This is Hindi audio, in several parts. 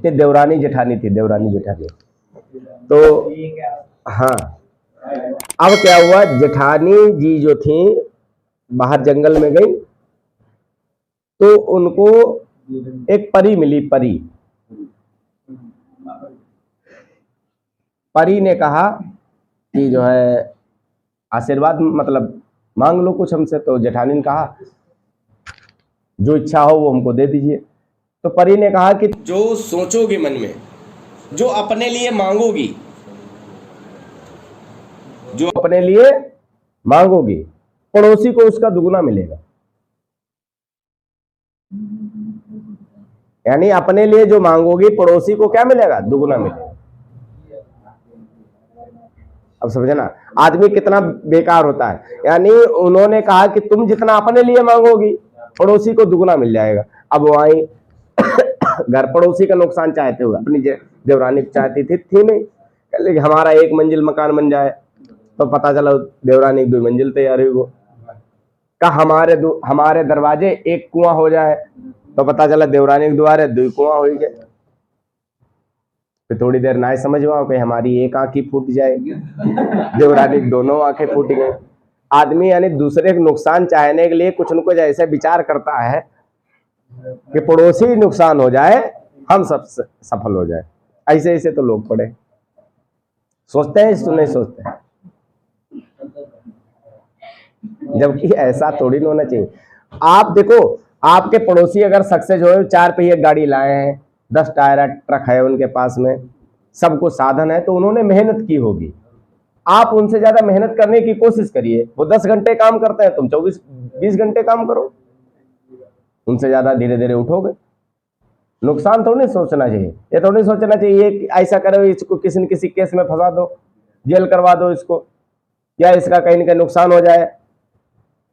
इतने देवरानी जेठानी थी, देवरानी जेठानी। तो हाँ, अब क्या हुआ, जेठानी जी जो थी बाहर जंगल में गई, तो उनको एक परी मिली। परी परी ने कहा कि जो है आशीर्वाद मतलब मांग लो कुछ हमसे। तो जेठानी ने कहा जो इच्छा हो वो हमको दे दीजिए। तो परी ने कहा कि जो सोचोगी मन में, जो अपने लिए मांगोगी, जो अपने लिए मांगोगी, पड़ोसी को उसका दुगना मिलेगा। यानी अपने लिए जो मांगोगी, पड़ोसी को क्या मिलेगा? दुगना मिलेगा। अब समझे ना, आदमी कितना बेकार होता है। यानी उन्होंने कहा कि तुम जितना अपने लिए मांगोगी, पड़ोसी को दुगना मिल जाएगा। अब वो आई घर पड़ोसी का नुकसान चाहते हुए, अपनी देवरानी चाहती थी नहीं, कहले हमारा 1 मंजिल मकान बन जाए। तो पता चला देवरानी 2 मंजिल तैयार हुई। वो कहा हमारे दरवाजे 1 कुआं हो जाए। तो पता चला देवरानी के द्वारे 2 कुआं हो गए। फिर थोड़ी देर ना समझ में कि हमारी 1 आंख ही फूट जाए, देवरानी दोनों आंखें फूट गई। आदमी यानी दूसरे को नुकसान चाहने के लिए कुछ न कुछ ऐसे विचार करता है कि पड़ोसी नुकसान हो जाए, हम सब सफल हो जाए। ऐसे ऐसे तो लोग पड़े सोचते हैं, इसको नहीं सोचते हैं। जबकि ऐसा थोड़ी ना होना चाहिए। आप देखो, आपके पड़ोसी अगर सक्सेस हो, 4 पहिए गाड़ी लाए हैं, 10 टायर ट्रक है उनके पास में, सब कुछ साधन है, तो उन्होंने मेहनत की होगी। आप उनसे ज्यादा मेहनत करने की कोशिश करिए। वो 10 घंटे काम करते हैं, तुम 24-20 घंटे काम करो, उनसे ज्यादा धीरे धीरे उठोगे। नुकसान थोड़ी सोचना चाहिए। ये थोड़ी सोचना चाहिए कि ऐसा करो, इसको किसी न किसी केस में फंसा दो, जेल करवा दो इसको, या इसका कहीं ना कहीं नुकसान हो जाए,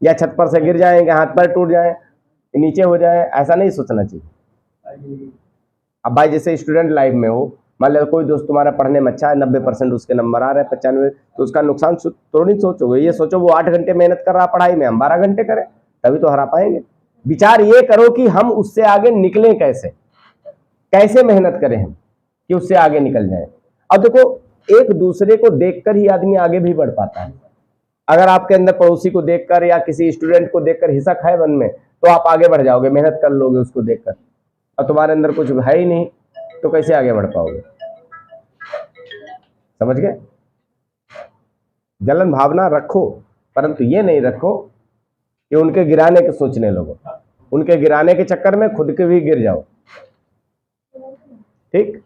या छत पर से गिर जाएंगे, हाथ पैर टूट जाए, नीचे हो जाए। ऐसा नहीं सोचना चाहिए। अब भाई जैसे स्टूडेंट लाइफ में हो, मान लो कोई दोस्त तुम्हारा पढ़ने में अच्छा है, 90% उसके नंबर आ रहे हैं, 95, तो उसका नुकसान थोड़ी सोचोगे। ये सोचो वो 8 घंटे मेहनत कर रहा पढ़ाई में, हम 12 घंटे करें, तभी तो हरा पाएंगे। विचार ये करो कि हम उससे आगे निकलें कैसे, कैसे मेहनत करें हम कि उससे आगे निकल जाए। अब देखो, एक दूसरे को देखकर ही आदमी आगे भी बढ़ पाता है। अगर आपके अंदर पड़ोसी को देखकर या किसी स्टूडेंट को देखकर हिसक है मन में, तो आप आगे बढ़ जाओगे, मेहनत कर लोगे उसको देखकर। और तुम्हारे अंदर कुछ है ही नहीं, तो कैसे आगे बढ़ पाओगे? समझ गए? जलन भावना रखो, परंतु ये नहीं रखो कि उनके गिराने के सोचने लगो, उनके गिराने के चक्कर में खुद के भी गिर जाओ। ठीक।